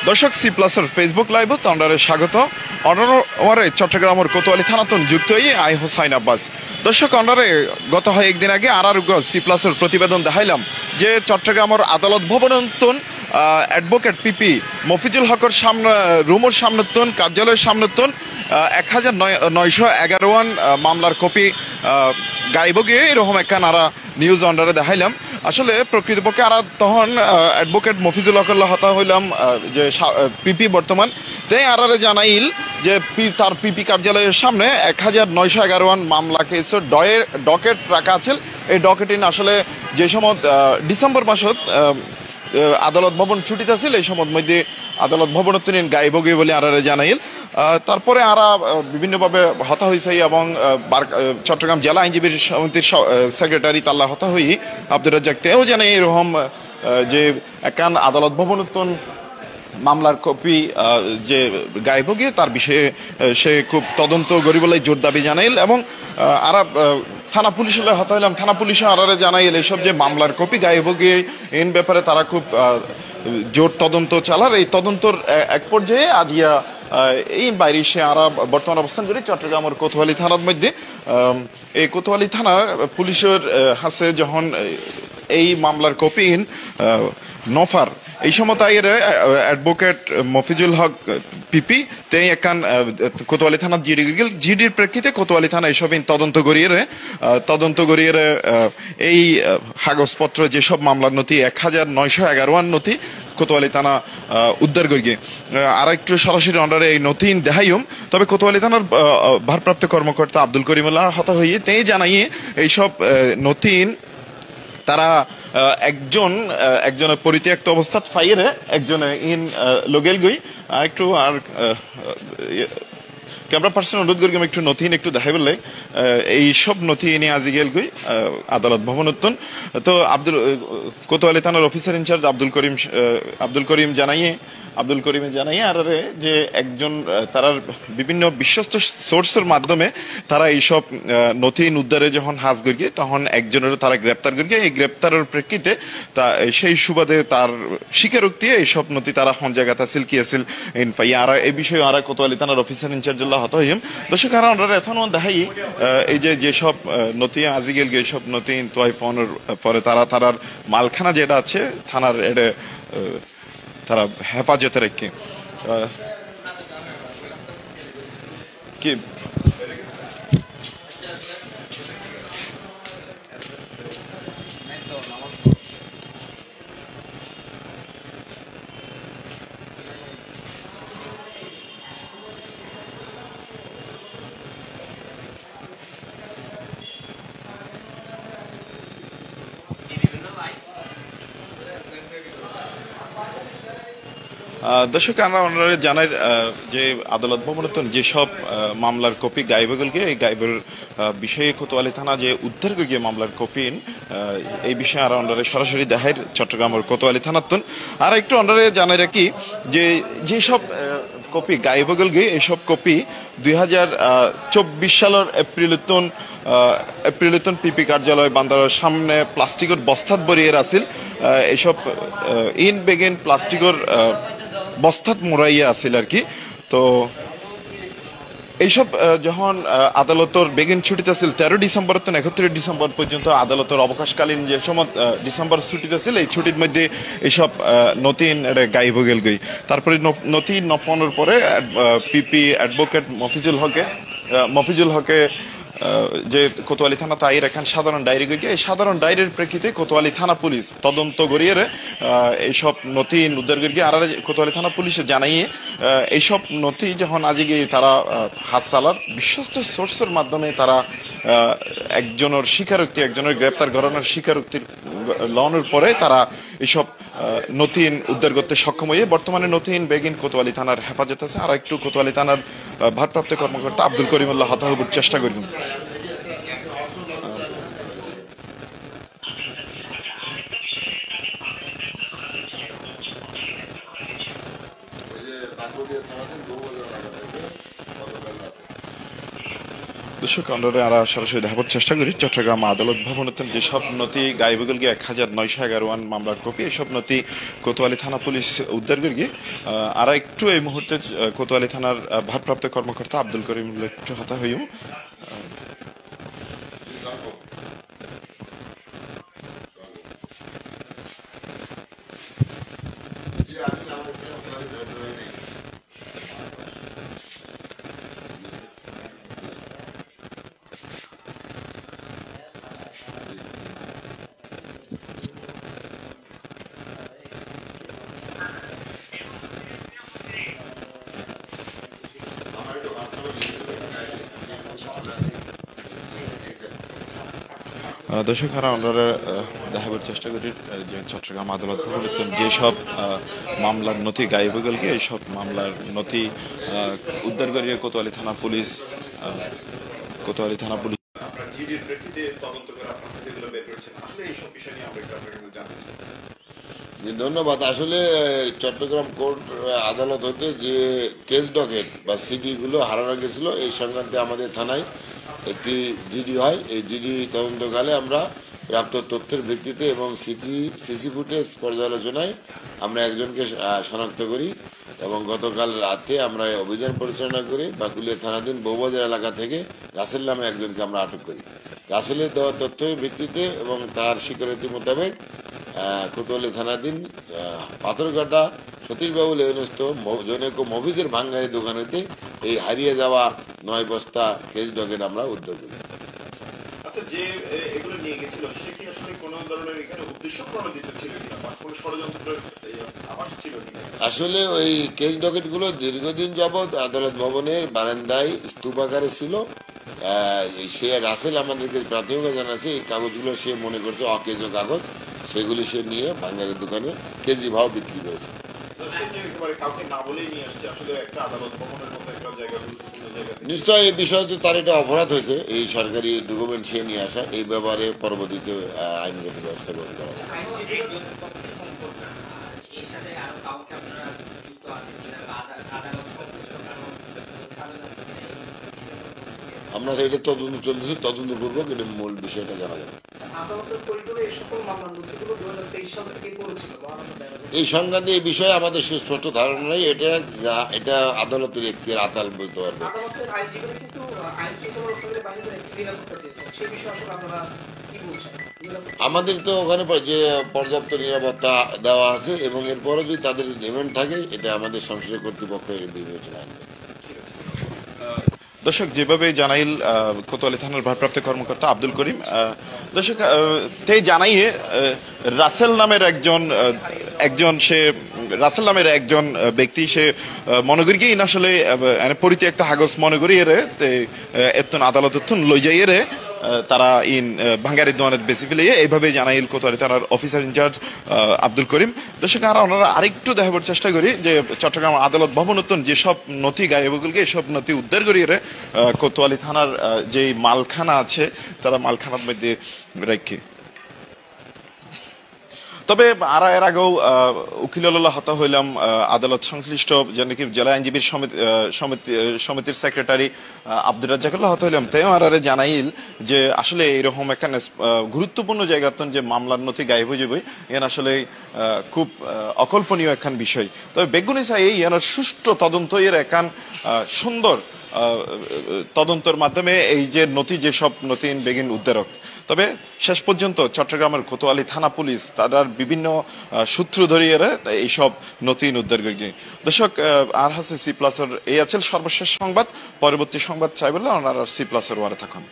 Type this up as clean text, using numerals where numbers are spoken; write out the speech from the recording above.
দর্শক সি প্লাসের Facebook live তন্ডারে স্বাগত অনারে চট্টগ্রামের কোতোয়ালি থানাতন যুক্ত হয়ে আই হোসাইন আব্বাস। দর্শক অনারে গত হয় একদিন আগে আর সি প্লাসের প্রতিবেদন দেখাইলাম যে চট্টগ্রামের আদালত ভবনতন অ্যাডভোকেট পিপি মফিজুল হকের সামনে রুমের সামনেতন কার্যালয়ের সামনেতন 1911 মামলার কপি গাইব গিয়ে এরকম একখান আরা নিউজ অন্ডারে দেখাইলাম। আসলে প্রকৃতপক্ষে আর তখন অ্যাডভোকেট মফিজুল হকল্লা হতা হইলাম যে পিপি বর্তমান তাই আরারে জানাইল যে তার পিপি কার্যালয়ের সামনে 1911 মামলা কেস ডকেট রাখা আছে। এই ডকেটিন আসলে যে সময় ডিসেম্বর মাসত আদালত ভবন ছুটিতে আছিল এই সময় মধ্যে আদালত ভবনত গাইব গিয়ে বলে আরারে জানাইল। তারপরে আরা বিভিন্নভাবে হতা হয়েছে এবং চট্টগ্রাম জেলা আইনজীবী সমিতির সেক্রেটারি তাল্লা হতা হই আব্দুর রাজ্জাক তেও জানে এরকম যে একান আদালত ভবনতন মামলার কপি যে গাইব গিয়ে তার বিষয়ে সে খুব তদন্ত গরিবলাই জোর দাবি জানাইল এবং আরা থানা পুলিশের হতা হইলাম। থানা পুলিশে আরারে জানাইল এইসব যে মামলার কপি গাইব গিয়ে এন ব্যাপারে তারা খুব জোর তদন্ত চালার। এই তদন্তর এক পর্যায়ে আজিয়া এই বাইরে সে আরা বর্তমান অবস্থান করি চট্টগ্রামের কোতোয়ালি থানার মধ্যে। এই কোতোয়ালি থানার পুলিশের হাসে যখন এই মামলার কপি নফার এই সময় তাই অ্যাডভোকেট মফিজুল হক পিপি তাই একান কোতোয়ালি থানা জিডির প্রেক্ষিতে কোতোয়ালি থানা এইসব তদন্ত করিয়ে এই কাগজপত্র যেসব মামলার নথি 1911 নথি কোতোয়ালি থানা উদ্ধার করিয়ে আর একটু সরাসরি অন্ডারে এই নথিন দেখাইম। তবে কোতোয়ালি থানার ভারপ্রাপ্ত কর্মকর্তা আব্দুল করিমুল্লাহ হতা হইয়ে তাই জানাইয়ে এইসব নথিন তারা একজনের পরিত্যক্ত অবস্থা ফাইরে একজনে ইন লোগেল গই আর একটু আর ক্যামেরা পার্সন অনুরোধ করি আমি একটু নথি একটু দেখাই বললে এই সব নথি এনে আজি গেল গই আদালত ভবনতন। তো কোতোয়ালি থানার অফিসার ইনচার্জ আব্দুল করিমে জানাইয়ে আর যে একজন তারার বিভিন্ন বিশ্বস্ত সোর্সের মাধ্যমে তারা এইসব নথি উদ্ধারে যখন হাজ করিয়ে তখন একজনের তারা গ্রেপ্তার করিয়ে এই গ্রেপ্তারের প্রেক্ষিতে তা সেই সুবাদে তার স্বীকারোক্তি এইসব নথি তারা হন জায়গাতে আসিল কি আসিল ইনফাই আর এই বিষয়ে আর কোতোয়ালি থানার অফিসার ইনচার্জুল্লাহ হত হইম। দর্শক আর আমরা এখনো দেখাই এই যেসব নথি আজি গেল এইসব নথি তোয়াই ফোনের পরে তারার মালখানা যেটা আছে থানার এটা তারা হেফাজতে রেখে কি দর্শক আমরা ওনারা জানাই যে আদালত ভবনতন যেসব মামলার কপি গাইবগলকে এই গাইবের বিষয়ে কোতোয়ালি থানা যে উদ্ধার করে গিয়ে মামলার কপি এই বিষয়ে আর ওনারা সরাসরি দেখায় চট্টগ্রামের কোতোয়ালি থানাতন। আর একটু ওনারা জানাই রাখি যে যেসব কপি গাইবগল গিয়ে এইসব কপি 2024 সালের এপ্রিলতন পিপি কার্যালয় বান্দারের সামনে প্লাস্টিকের বস্তাত বরিয়ে আসিল। এইসব ইন বেগেন প্লাস্টিকের বস্তাত মোড়াইয়া আছিল আর কি। তো এইসব যখন আদালতের বেগিন ছুটিতে ছিল 13 ডিসেম্বর তো 31 ডিসেম্বর পর্যন্ত আদালতের অবকাশকালীন যে সময় ডিসেম্বর ছুটিতে ছিল এই ছুটির মধ্যে এইসব নথিন গাইব গেল গই। তারপরে নথি নফনের পরে পিপি অ্যাডভোকেট মফিজুল হকে যে কোতোয়ালি থানা তাই এখন সাধারণ ডায়েরি করিয়ে এই সাধারণ ডায়েরির প্রেক্ষিতে কোতোয়ালি থানা পুলিশ তদন্ত করিয়ে এইসব নথি উদ্ধার করিয়ে আর কোতোয়ালি থানা পুলিশে জানাইয়ে এইসব নথি যখন আজ গিয়ে তারা হাত চালার বিশ্বস্ত সোর্সের মাধ্যমে তারা একজনের স্বীকারোক্তি একজনের গ্রেপ্তার করানোর স্বীকারোক্তির লওয়ানোর পরে তারা এইসব নথিন উদ্ধার করতে সক্ষম হয়ে বর্তমানে নথিন বেগিন কোতোয়ালি থানার হেফাজত আছে। আর একটু কোতোয়ালি থানার ভারপ্রাপ্ত কর্মকর্তা আব্দুল করিমুল্লাহ হতা হবার চেষ্টা করবেন। দর্শক আমরা সরাসরি দেখাবার চেষ্টা করি চট্টগ্রাম আদালত ভবনের যেসব নথি গায়েবগল গিয়ে 1911 মামলার কপি এসব নথি কোতোয়ালি থানা পুলিশ উদ্ধার করে গিয়ে আর একটু এই মুহূর্তে কোতোয়ালি থানার ভারপ্রাপ্ত কর্মকর্তা আব্দুল করিম একটু হতা হইও দর্শক আমরা দেখাবার চেষ্টা করি যে চট্টগ্রাম আদালত ভবনের যেসব মামলার নথি গায়েবগল গিয়ে এইসব মামলার নথি উদ্ধার করিয়ে কোতোয়ালি থানা পুলিশ ধন্যবাদ। আসলে চট্টগ্রাম কোর্ট আদালত হতে যে কেস ডকেট বা সিডি গুলো হারানো গেছিল এই সংক্রান্তে আমাদের থানায় একটি জিডি হয়। এই জিডি তদন্তকালে আমরা প্রাপ্ত তথ্যের ভিত্তিতে এবং সিসি ফুটেজ পর্যালোচনায় আমরা একজনকে শনাক্ত করি এবং গতকাল রাতে আমরা অভিযান পরিচালনা করে বাকুলিয়া থানাধীন বউবাজার এলাকা থেকে রাসেল নামে একজনকে আমরা আটক করি। রাসেলের দেওয়া তথ্যের ভিত্তিতে এবং তার স্বীকারোক্তি মোতাবেক কোতোয়ালি থানাধীন পাথরঘাটা সতীশবাবু লেনস্থ জনৈক মফিজের ভাঙ্গারি দোকানেতে এই হারিয়ে যাওয়া 9 বস্তা কেস ডকেট আমরা উদ্ধার করি। আচ্ছা, যে এগুলো নিয়ে গেছিল সে কি আসলে কোন ধরনের এখানে উদ্দেশ্য প্রণোদিত ছিল কিনা বা কোনো ষড়যন্ত্রের আভাস ছিল কিনা? আসলে ওই কেস ডকেট গুলো দীর্ঘদিন যাবৎ আদালত ভবনের বারান্দায় স্তূপাকারে ছিল। সে রাসেল আমাদেরকে প্রাথমিক জানাচ্ছে এই কাগজগুলো সে মনে করছে অকেজ কাগজ, সেগুলি সে নিয়ে ভাঙ্গারের দোকানে কেজি ভাও বিক্রি করেছে। নিশ্চয় এই বিষয়টি তার এটা অপরাধ হয়েছে, এই সরকারি ডকুমেন্ট সে নিয়ে আসা, এই ব্যাপারে পরবর্তীতে আইনগত ব্যবস্থা গ্রহণ করা হবে। আমরা এটা তদন্ত চলতেছে, তদন্ত করবো, কিন্তু মূল বিষয়টা জানা যাবে। এই সংক্রান্তে এই বিষয়ে আমাদের সুস্পষ্ট ধারণা নেই। এটা আদালতের একটি আদাল বলতে পারবে। আমাদের তো ওখানে যে পর্যাপ্ত নিরাপত্তা দেওয়া আছে এবং এরপরে যদি তাদের ডিমান্ড থাকে এটা আমাদের সংসদীয় কর্তৃপক্ষ বিবেচনা আনবে। দর্শক, যেভাবে জানাইল কোতোয়ালি থানার ভারপ্রাপ্ত কর্মকর্তা আব্দুল করিম, দর্শক জানাইয়ে রাসেল নামের একজন ব্যক্তি সে মনে করি গিয়ে আসলে পরিত্যক্ত কাগজ মনে করি এর এতন আদালত লই যাই এর তারা ভাঙ্গারি দোয়ানের বেশি ফেলে এইভাবে জানাইল কোতোয়ালি থানার অফিসার ইনচার্জ আব্দুল করিম। দর্শক ওনারা আরেকটু দেখাবার চেষ্টা করি যে চট্টগ্রাম আদালত ভবন যেসব নথি গায়েবগলকে এসব নথি উদ্ধার করি এর কোতোয়ালি থানার যে মালখানা আছে তারা মালখানার মধ্যে রেখে। তবে এর আগেও উকিলুল্লাহ হতা হইলাম আদালত সংশ্লিষ্ট নাকি জেলা আইনজীবীর সমিতির সেক্রেটারি আব্দুর রাজ্জাকুল্লাহ হতা হইলাম তাই আর জানাইল যে আসলে এরকম এখানে গুরুত্বপূর্ণ জায়গা যে মামলার নথি গায়েব হয়ে যাবে এখানে আসলে খুব অকল্পনীয় একখান বিষয়। তবে বেগুনি চাই এর সুষ্ঠু তদন্ত এর একান সুন্দর তদন্তের মাধ্যমে এই যে নথি যেসব নথি বেগিন উদ্ধারক। তবে শেষ পর্যন্ত চট্টগ্রামের কোতোয়ালি থানা পুলিশ তাদের বিভিন্ন সূত্র ধরিয়ে এইসব নথি উদ্ধার করে। দর্শক আর হাসে C+ এই আছে সর্বশেষ সংবাদ। পরবর্তী সংবাদ চাই বলে ওনারা C+ ওয়ারে থাকুন।